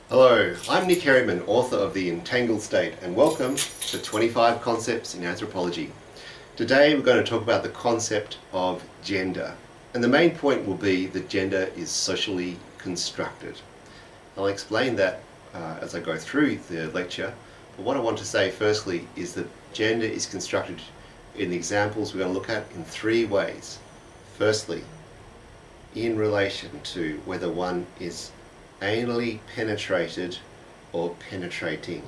Hello, I'm Nick Herriman, author of The Entangled State, and welcome to 25 Concepts in Anthropology. Today we're going to talk about the concept of gender, and the main point will be that gender is socially constructed. I'll explain that as I go through the lecture, but what I want to say firstly is that gender is constructed in the examples we're going to look at in three ways. Firstly, in relation to whether one is anally penetrated or penetrating.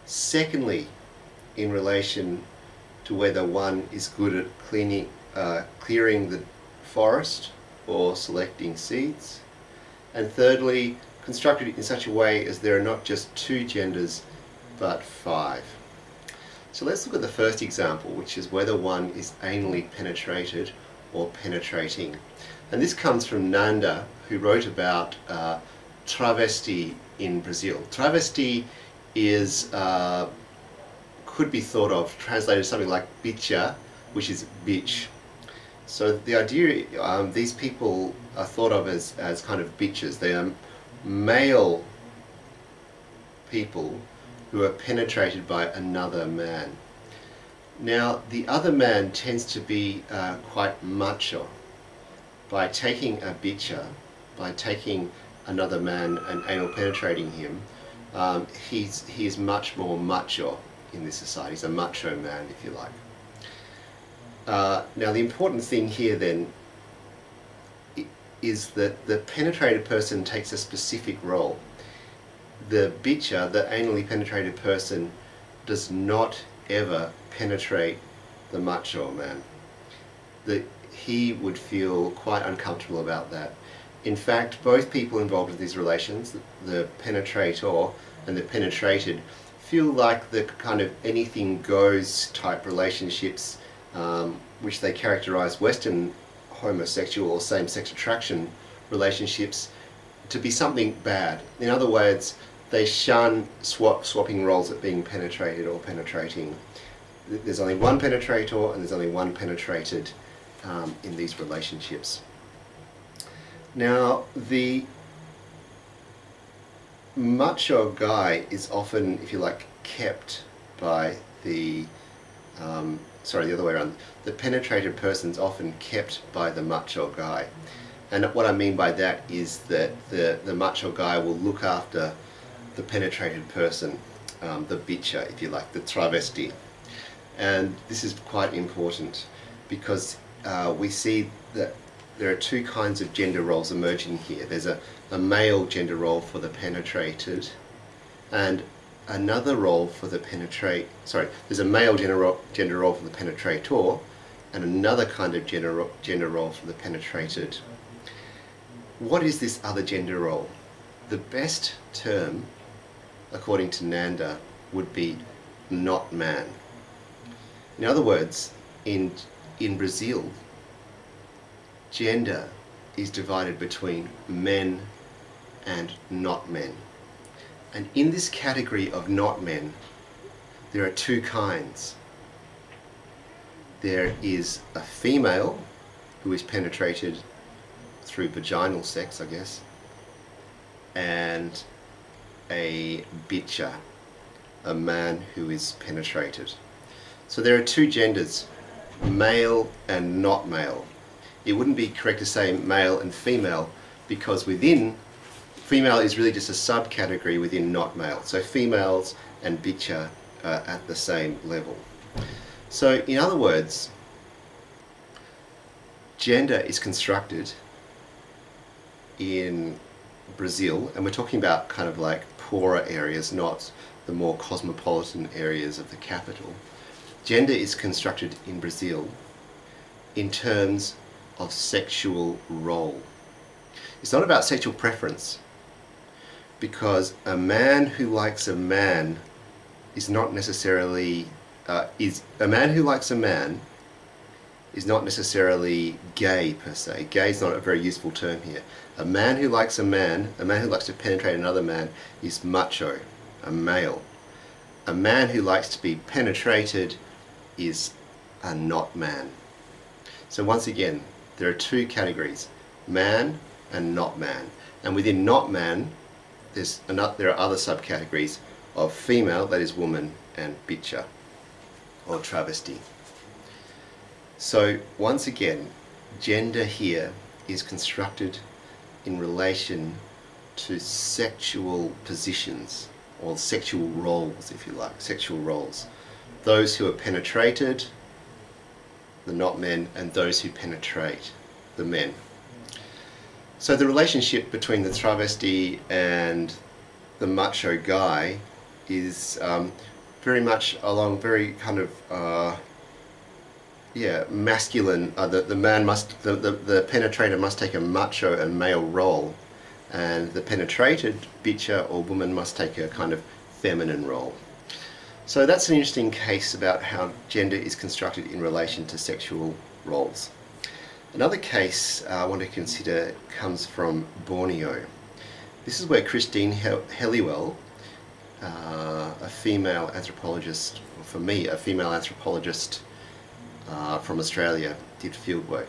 Secondly, in relation to whether one is good at clearing the forest or selecting seeds. And thirdly, constructed in such a way as there are not just two genders but five. So let's look at the first example, which is whether one is anally penetrated or penetrating. And this comes from Nanda, who wrote about travesti in Brazil. Travesti is, could be thought of, translated something like bicha, which is bitch. So the idea, these people are thought of as kind of bitches. They are male people who are penetrated by another man. Now, the other man tends to be quite macho. By taking a bitcher, by taking another man and anal penetrating him, he is much more macho in this society. He's a macho man, if you like. Now the important thing here then is that the penetrated person takes a specific role. The bitcher, the anally penetrated person, does not ever penetrate the macho man. He would feel quite uncomfortable about that. In fact, both people involved in these relations, the penetrator and the penetrated, feel like the kind of anything goes type relationships which they characterize Western homosexual or same-sex attraction relationships to be something bad. In other words, they shun swapping roles at being penetrated or penetrating. There's only one penetrator and there's only one penetrated in these relationships. Now, the macho guy is often, if you like, kept by the, the other way around. The penetrated person's often kept by the macho guy. And what I mean by that is that the macho guy will look after the penetrated person, the bitcher, if you like, the travesti. And this is quite important because we see that there are two kinds of gender roles emerging here. There's a male gender role for the penetrated and another role for the there's a male gender role for the penetrator and another kind of gender role for the penetrated. What is this other gender role? The best term, according to Nanda, would be not man. In other words, in Brazil, gender is divided between men and not men. And in this category of not men, there are two kinds. There is a female who is penetrated through vaginal sex, I guess, and a bitcher, a man who is penetrated. So there are two genders, male and not male. It wouldn't be correct to say male and female because female is really just a subcategory within not male. So females and bitcher are at the same level. So in other words, gender is constructed in Brazil, and we're talking about kind of like poorer areas, not the more cosmopolitan areas of the capital. Gender is constructed in Brazil in terms of sexual role. It's not about sexual preference, because a man who likes a man is not necessarily a man who likes a man is not necessarily gay per se. Gay is not a very useful term here. A man who likes a man who likes to penetrate another man is macho, a male. A man who likes to be penetrated is a not man. So once again, there are two categories, man and not man. And within not man, there are other subcategories of female, that is woman, and bitcher or travesti. So once again, gender here is constructed in relation to sexual positions, or sexual roles, if you like, sexual roles. Those who are penetrated, the not men, and those who penetrate, the men. So the relationship between the travesti and the macho guy is very much along very kind of masculine. The man must, the penetrator must take a macho and male role, and the penetrated bitcher or woman must take a kind of feminine role. So that's an interesting case about how gender is constructed in relation to sexual roles. Another case I want to consider comes from Borneo. This is where Christine Helliwell, a female anthropologist, or for me, a female anthropologist from Australia, did fieldwork.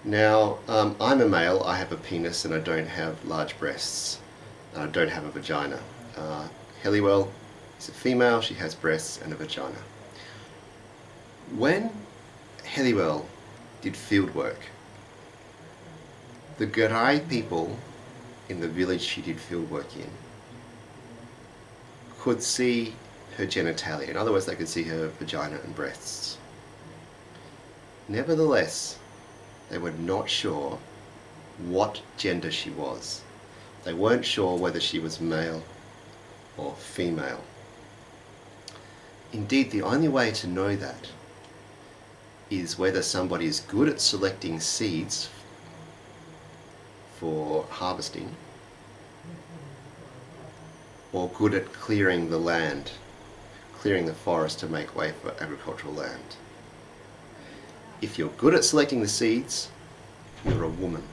Now, I'm a male, I have a penis and I don't have large breasts. I don't have a vagina. Helliwell is a female, she has breasts and a vagina. When Helliwell did fieldwork, the Garai people in the village she did fieldwork in could see her genitalia. In other words, they could see her vagina and breasts. Nevertheless, they were not sure what gender she was. They weren't sure whether she was male or female. Indeed, the only way to know that is whether somebody is good at selecting seeds for harvesting or good at clearing the land, clearing the forest to make way for agricultural land. If you're good at selecting the seeds, you're a woman.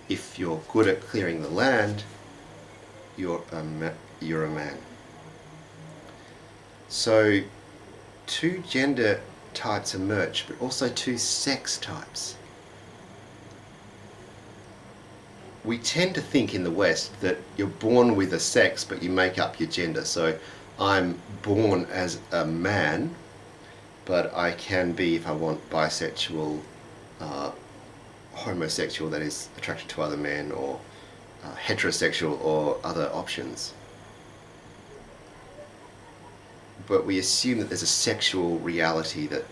If you're good at clearing the land, you're a man. So two gender types emerge, but also two sex types. We tend to think in the West that you're born with a sex, but you make up your gender. So I'm born as a man, but I can be, if I want, bisexual, homosexual, that is attracted to other men, or heterosexual, or other options. But we assume that there's a sexual reality that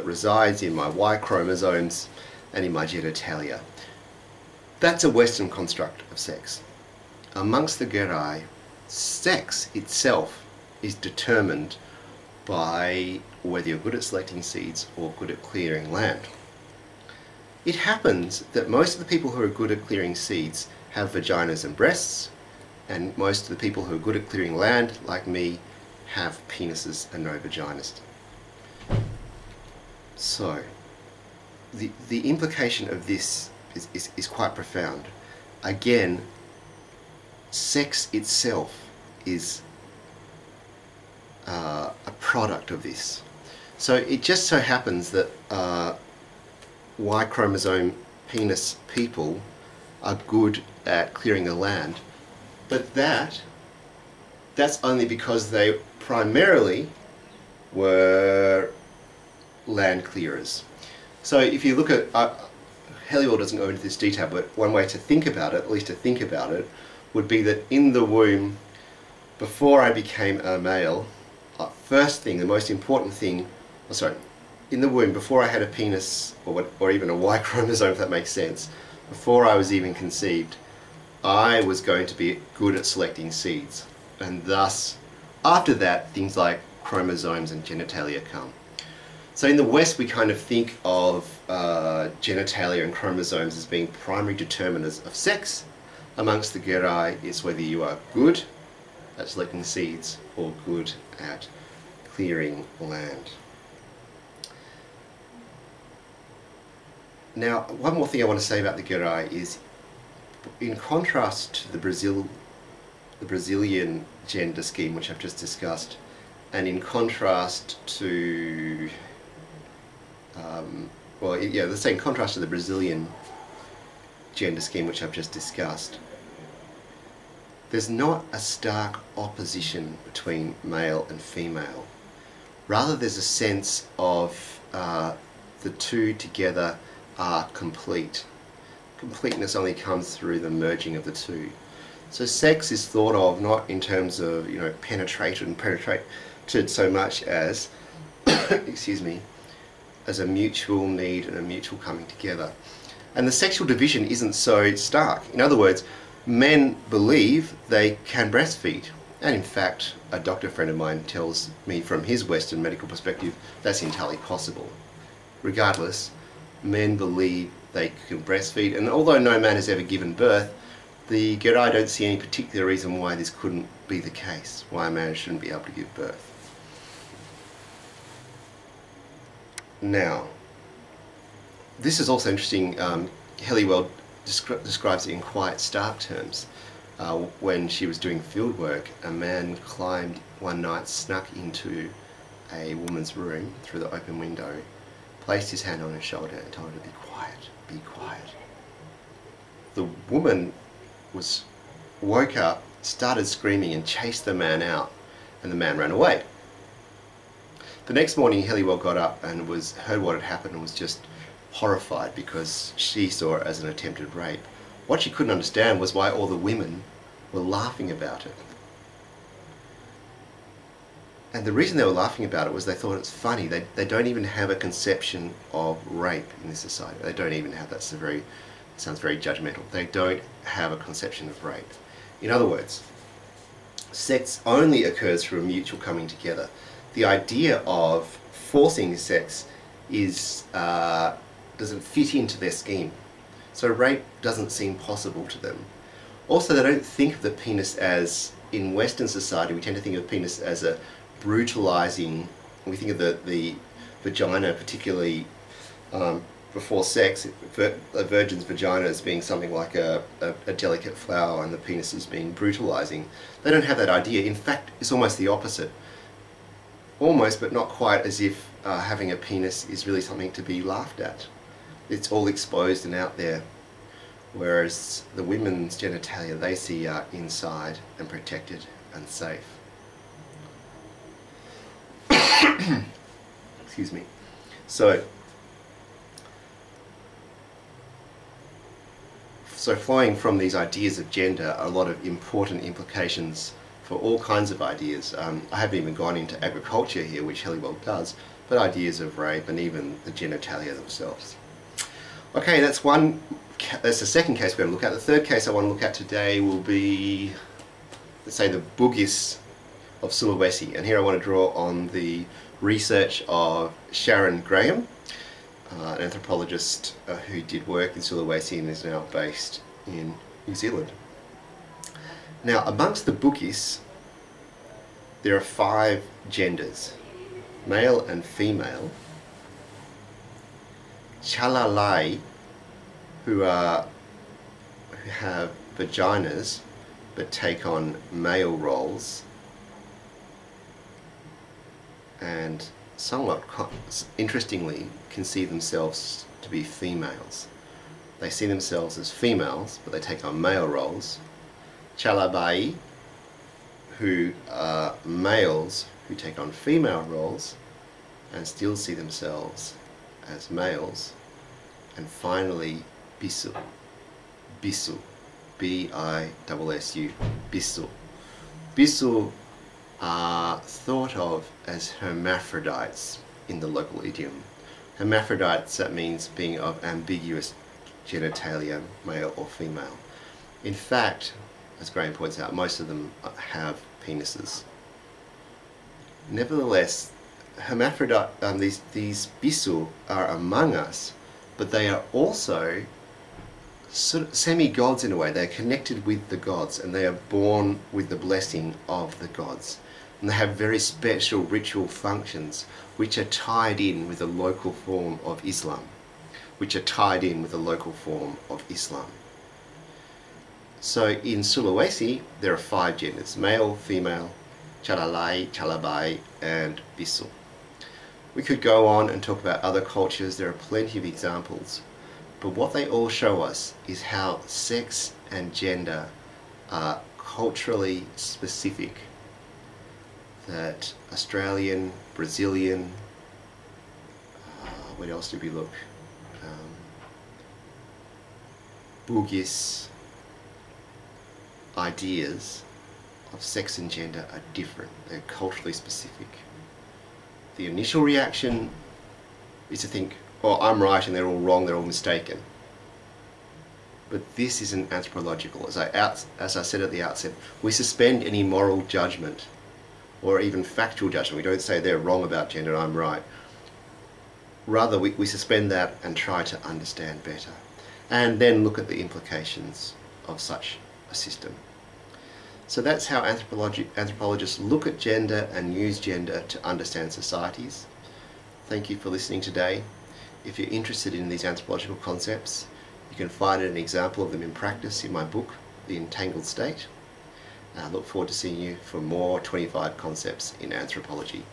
resides in my Y chromosomes and in my genitalia. That's a Western construct of sex. Amongst the Garai, sex itself is determined by whether you're good at selecting seeds or good at clearing land. It happens that most of the people who are good at clearing seeds have vaginas and breasts, and most of the people who are good at clearing land, like me, have penises and no vaginas. So, the implication of this is quite profound. Again, sex itself is a product of this. So it just so happens that Y chromosome penis people are good at clearing the land, but that's only because they primarily were land clearers. So if you look at, Helliwell doesn't go into this detail, but one way to think about it, at least to think about it, would be that in the womb, before I became a male, first thing, the most important thing, in the womb, before I had a penis, or even a Y chromosome, if that makes sense, before I was even conceived, I was going to be good at selecting seeds. And thus, after that, things like chromosomes and genitalia come. So in the West, we kind of think of genitalia and chromosomes as being primary determinants of sex. Amongst the Garai, it's whether you are good at selecting seeds or good at clearing land. Now, one more thing I want to say about the Garai is, in contrast to the Brazilian gender scheme, which I've just discussed, and in contrast to, let's say in contrast to the Brazilian gender scheme, which I've just discussed, there's not a stark opposition between male and female. Rather, there's a sense of the two together are complete. Completeness only comes through the merging of the two. So sex is thought of not in terms of, you know, penetrated so much as, excuse me, as a mutual need and a mutual coming together. And the sexual division isn't so stark. In other words, men believe they can breastfeed. And in fact, a doctor friend of mine tells me from his Western medical perspective, that's entirely possible. Regardless, men believe they can breastfeed. And although no man has ever given birth, the Gerai don't see any particular reason why this couldn't be the case, why a man shouldn't be able to give birth. Now, this is also interesting. Helliwell describes it in quite stark terms. When she was doing field work, a man climbed one night, snuck into a woman's room through the open window, placed his hand on her shoulder and told her to be quiet, be quiet. The woman woke up, started screaming and chased the man out, and the man ran away. The next morning Helliwell got up and heard what had happened and was just horrified because she saw it as an attempted rape. What she couldn't understand was why all the women were laughing about it. And the reason they were laughing about it was they thought it's funny. They don't even have a conception of rape in this society. They don't even have, sounds very judgmental. They don't have a conception of rape. In other words, sex only occurs through a mutual coming together. The idea of forcing sex doesn't fit into their scheme. So rape doesn't seem possible to them. Also, they don't think of the penis as, in Western society, we tend to think of the penis as a brutalizing, we think of the vagina, particularly before sex, a virgin's vagina as being something like a delicate flower and the penis as being brutalizing. They don't have that idea. In fact, it's almost the opposite. Almost, but not quite, as if having a penis is really something to be laughed at. It's all exposed and out there. Whereas the women's genitalia they see are inside and protected and safe. Excuse me. So flowing from these ideas of gender are a lot of important implications for all kinds of ideas. I haven't even gone into agriculture here, which Helliwell does, but ideas of rape and even the genitalia themselves. Okay, that's the second case we're going to look at. The third case I want to look at today will be, let's say, the Bugis of Sulawesi. And here I want to draw on the research of Sharon Graham, an anthropologist who did work in Sulawesi and is now based in New Zealand. Now, amongst the Bugis, there are 5 genders, male and female. Chalalai, who have vaginas but take on male roles, and somewhat interestingly can see themselves to be females. They see themselves as females but they take on male roles. Chalabai, who are males who take on female roles and still see themselves as males. And finally, Bisu. Bisu. B-I-S-S-U. Bisu. Bisu are thought of as hermaphrodites in the local idiom. Hermaphrodites, that means being of ambiguous genitalia, male or female. In fact, as Graham points out, most of them have penises. Nevertheless, hermaphrodite, these bisu are among us, but they are also sort of semi-gods in a way. They're connected with the gods and they are born with the blessing of the gods. And they have very special ritual functions which are tied in with a local form of Islam. So in Sulawesi there are 5 genders: male, female, chalalai, chalabai and bisu. We could go on and talk about other cultures. There are plenty of examples, but what they all show us is how sex and gender are culturally specific, that Australian, Brazilian, where else did we look? Bugis ideas of sex and gender are different. They're culturally specific. The initial reaction is to think, oh, I'm right and they're all wrong, they're all mistaken. But this isn't anthropological. As I said at the outset, we suspend any moral judgment or even factual judgment. We don't say they're wrong about gender, I'm right. Rather, we suspend that and try to understand better, and then look at the implications of such a system. So that's how anthropologists look at gender and use gender to understand societies. Thank you for listening today. If you're interested in these anthropological concepts, you can find an example of them in practice in my book, The Entangled State. I look forward to seeing you for more 25 concepts in anthropology.